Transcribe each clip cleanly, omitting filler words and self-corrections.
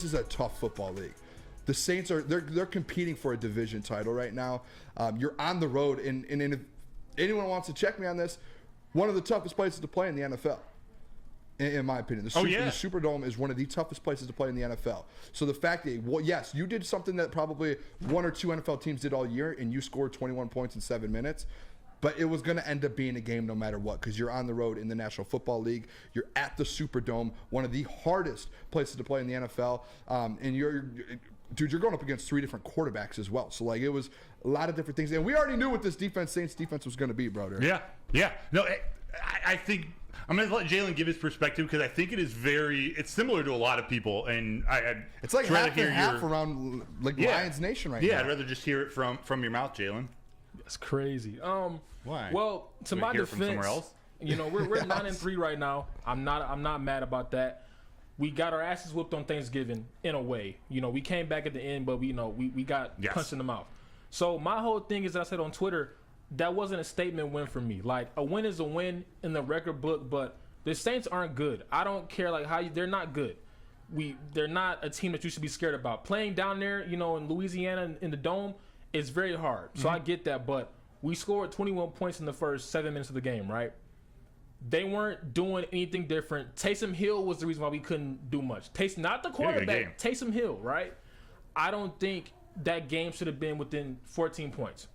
is a tough football league. The Saints they're competing for a division title right now. You're on the road, and if anyone wants to check me on this, one of the toughest places to play in the NFL. In my opinion, the Superdome is one of the toughest places to play in the NFL. So the fact that, well, yes, you did something that probably one or two NFL teams did all year, and you scored 21 points in 7 minutes, but it was going to end up being a game no matter what, because you're on the road in the National Football League. You're at the Superdome, one of the hardest places to play in the NFL, and you're going up against 3 different quarterbacks as well. So, like, it was a lot of different things. And we already knew what this Saints defense was going to be, brother. Yeah. No, I think I'm going to let Jalen give his perspective, because I think it's similar to a lot of people. And it's like half and half around Lions Nation right now. Yeah, I'd rather just hear it from your mouth, Jalen. That's crazy. Why? Well, to my defense, we're 9-3 right now. I'm not mad about that. We got our asses whooped on Thanksgiving in a way. We came back at the end, but we got punched in the mouth. So my whole thing is, I said on Twitter, that wasn't a statement win for me. Like, a win is a win in the record book, but the Saints aren't good. I don't care they're not good. They're not a team that you should be scared about. Playing down there, in Louisiana in the Dome, it's very hard. So I get that, but we scored 21 points in the first 7 minutes of the game, right? They weren't doing anything different. Taysom Hill was the reason why we couldn't do much. Not the quarterback, Taysom Hill, right? I don't think that game should have been within 14 points.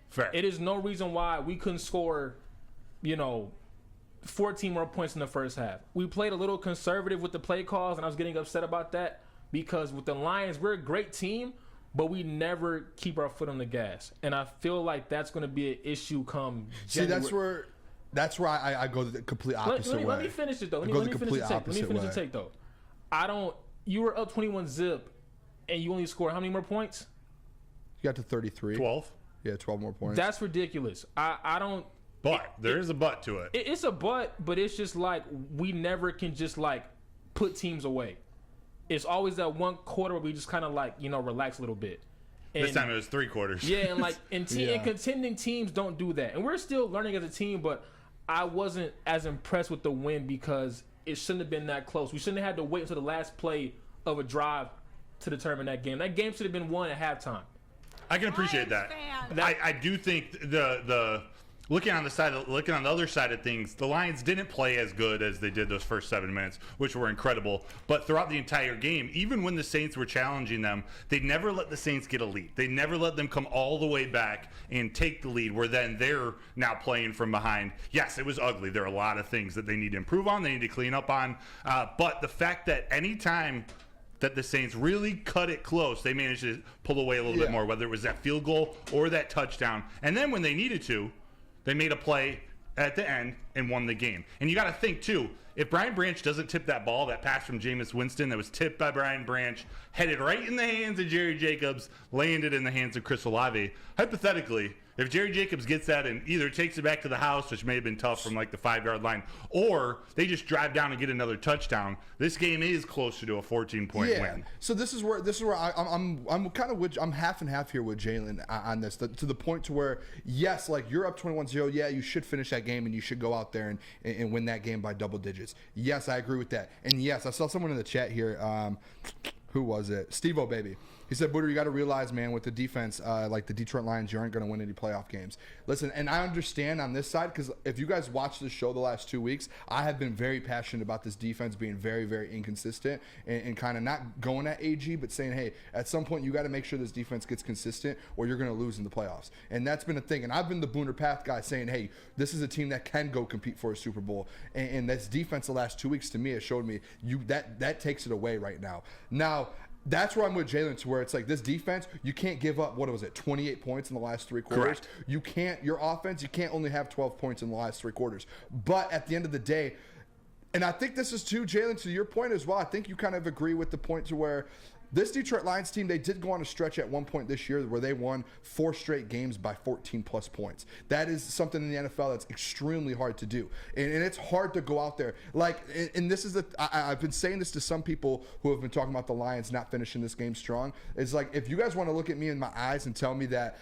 Fair. It is no reason why we couldn't score, 14 more points in the first half. We played a little conservative with the play calls, and I was getting upset about that, because with the Lions, we're a great team, but we never keep our foot on the gas. And I feel like that's going to be an issue come January. See, that's where I go the complete opposite way. Let me finish it, though. Let me finish the take, though. You were up 21-0, and you only scored how many more points? You got to 33. 12. Yeah, 12 more points. That's ridiculous. I don't. But there is a but to it. It's a but it's just like we never can just put teams away. It's always that one quarter where we just kind of relax a little bit. And this time it was 3 quarters. Yeah, and contending teams don't do that. And we're still learning as a team, but I wasn't as impressed with the win because it shouldn't have been that close. We shouldn't have had to wait until the last play of a drive to determine that game. That game should have been won at halftime. I can appreciate that. I do think the looking on the other side of things, the Lions didn't play as good as they did those first 7 minutes, which were incredible. But throughout the entire game, even when the Saints were challenging them, they never let the Saints get a lead. They never let them come all the way back and take the lead, where then they're now playing from behind. Yes, it was ugly. There are a lot of things that they need to improve on, they need to clean up on. But the fact that any time that the Saints really cut it close, they managed to pull away a little bit more, whether it was that field goal or that touchdown. And then when they needed to, they made a play at the end and won the game. And you got to think, too, if Brian Branch doesn't tip that ball, that pass from Jameis Winston that was tipped by Brian Branch, headed right in the hands of Jerry Jacobs, landed in the hands of Chris Olave, hypothetically, if Jerry Jacobs gets that and either takes it back to the house, which may have been tough from the 5-yard line, or they just drive down and get another touchdown, this game is closer to a 14-point win. So this is where I'm kind of I'm half and half here with Jalen on this, to the point to where, yes, you're up 21-0, yeah, you should finish that game and you should go out there and win that game by double digits. Yes, I agree with that. And yes, I saw someone in the chat here. Who was it? Steve-O, baby. He said, Booter, you got to realize, man, with the defense, like the Detroit Lions, you aren't going to win any playoff games. Listen, and I understand on this side, because if you guys watched the show the last 2 weeks, I have been very passionate about this defense being very, very inconsistent and kind of not going at AG, but saying, hey, at some point you got to make sure this defense gets consistent or you're going to lose in the playoffs. And that's been a thing. And I've been the Booner Path guy saying, hey, this is a team that can go compete for a Super Bowl. And this defense the last 2 weeks, to me, has showed me that takes it away right now. Now, that's where I'm with Jalen, to where it's this defense, you can't give up, 28 points in the last 3 quarters. Correct. You can't, your offense, you can't only have 12 points in the last 3 quarters. But at the end of the day, and I think this is too, Jalen, to your point as well, I think you kind of agree with the point to where this Detroit Lions team, they did go on a stretch at one point this year where they won 4 straight games by 14-plus points. That is something in the NFL that's extremely hard to do. And it's hard to go out there. And this is I've been saying this to some people who have been talking about the Lions not finishing this game strong. It's if you guys want to look at me in my eyes and tell me that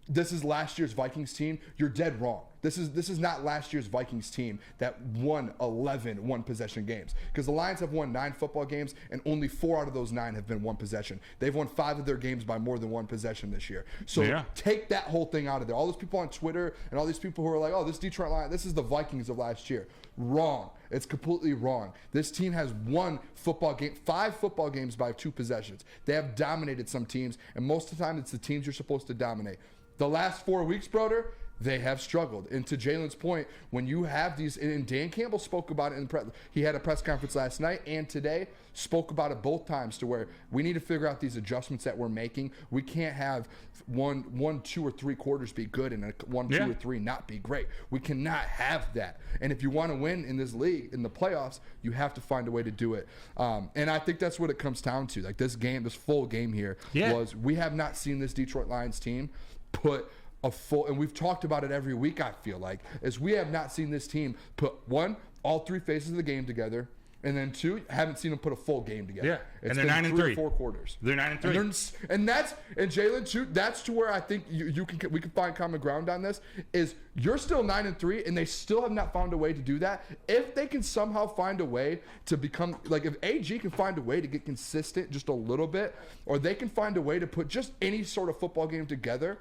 this is last year's Vikings team, you're dead wrong. This is not last year's Vikings team that won 11 one-possession games. Because the Lions have won 9 football games, and only 4 out of those 9 have been one possession. They've won 5 of their games by more than one possession this year. So take that whole thing out of there. All those people on Twitter and all these people who are like, oh, this Detroit Lions, this is the Vikings of last year. Wrong. It's completely wrong. This team has won 5 football games by 2 possessions. They have dominated some teams, and most of the time it's the teams you're supposed to dominate. The last 4 weeks, brother, they have struggled. And to Jalen's point, when you have these, and Dan Campbell spoke about it he had a press conference last night and today, spoke about it both times, to where we need to figure out these adjustments that we're making. We can't have one, 2, or 3 quarters be good and 1, 2, or 3 not be great. We cannot have that. And if you want to win in this league, in the playoffs, you have to find a way to do it. And I think that's what it comes down to. Like this full game here was, we have not seen this Detroit Lions team put a full, and we've talked about it every week, I feel like, is we have not seen this team put, 1, all 3 phases of the game together, and then 2, haven't seen them put a full game together. Yeah, it's and they're 9-3. 4 quarters. They're 9-3. And Jalen too. That's to where I think we can find common ground on this. Is you're still 9-3, and they still have not found a way to do that. If they can somehow find a way to become, like, if AG can find a way to get consistent just a little bit, or they can find a way to put just any sort of football game together,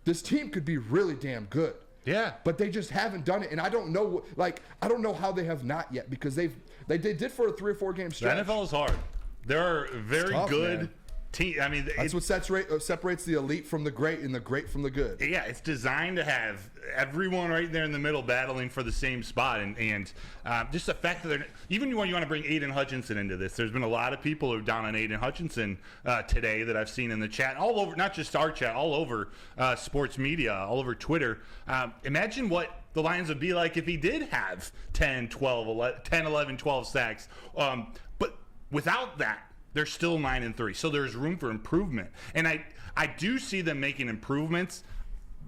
this team could be really damn good. Yeah. But they just haven't done it. And I don't know how they have not yet, because they did for a 3 or 4 game stretch. The NFL is hard. There are very good teams. I mean, that's what separates the elite from the great and the great from the good. Yeah, it's designed to have everyone right there in the middle battling for the same spot. And just the fact that they're, even when you want to bring Aiden Hutchinson into this, there's been a lot of people who are down on Aiden Hutchinson today that I've seen in the chat, all over, not just our chat, all over sports media, all over Twitter. Imagine what the Lions would be like if he did have 10, 11, 12 sacks. But without that, they're still 9-3. So there's room for improvement. And I do see them making improvements.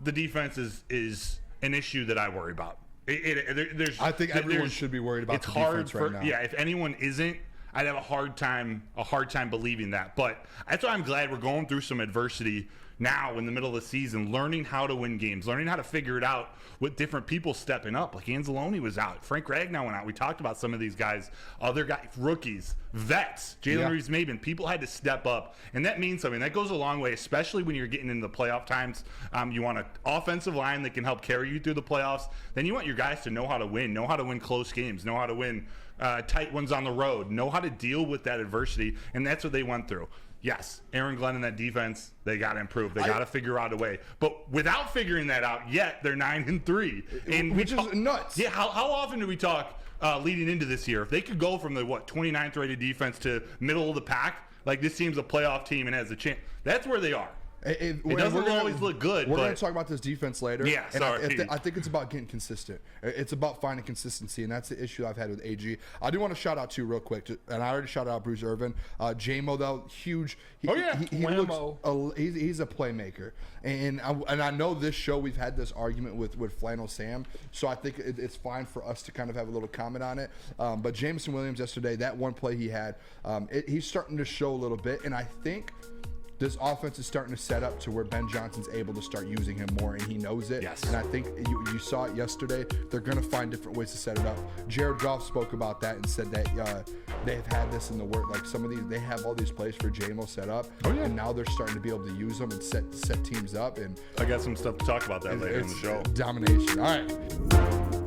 The defense is an issue that I worry about. I think everyone should be worried about the defense right now. Yeah, if anyone isn't, I'd have a hard time believing that. But that's why I'm glad we're going through some adversity now in the middle of the season, learning how to win games, learning how to figure it out with different people stepping up. Like Anzalone was out. Frank Ragnow went out. We talked about some of these guys, other guys, rookies, vets, Jalen Reeves-Maybin. People had to step up, and that means something. That goes a long way, especially when you're getting into the playoff times. You want an offensive line that can help carry you through the playoffs. Then you want your guys to know how to win close games, know how to win tight ones on the road, know how to deal with that adversity, and that's what they went through. Yes, Aaron Glenn and that defense, they got to improve. They got to figure out a way. But without figuring that out yet, they're 9-3. Which is nuts. Yeah, how often do we talk leading into this year? If they could go from the, 29th rated defense to middle of the pack, like this team's a playoff team and has a chance. That's where they are. It doesn't always look good. We're going to talk about this defense later. Yeah, sorry. I think it's about getting consistent. It's about finding consistency, and that's the issue I've had with AG. I do want to shout out to real quick, and I already shouted out Bruce Irvin. J-Mo, though, huge. He looks, he's a playmaker. And I know this show we've had this argument with Flannel Sam, so I think it's fine for us to kind of have a little comment on it. But Jameson Williams yesterday, that one play he had, he's starting to show a little bit, and I think this offense is starting to set up to where Ben Johnson's able to start using him more, and he knows it. Yes. And I think you saw it yesterday. They're going to find different ways to set it up. Jared Goff spoke about that and said that they have had this in the work. Like some of these, they have all these plays for J-Mo set up, and now they're starting to be able to use them and set teams up. And I got some stuff to talk about that later in the show. Domination. All right.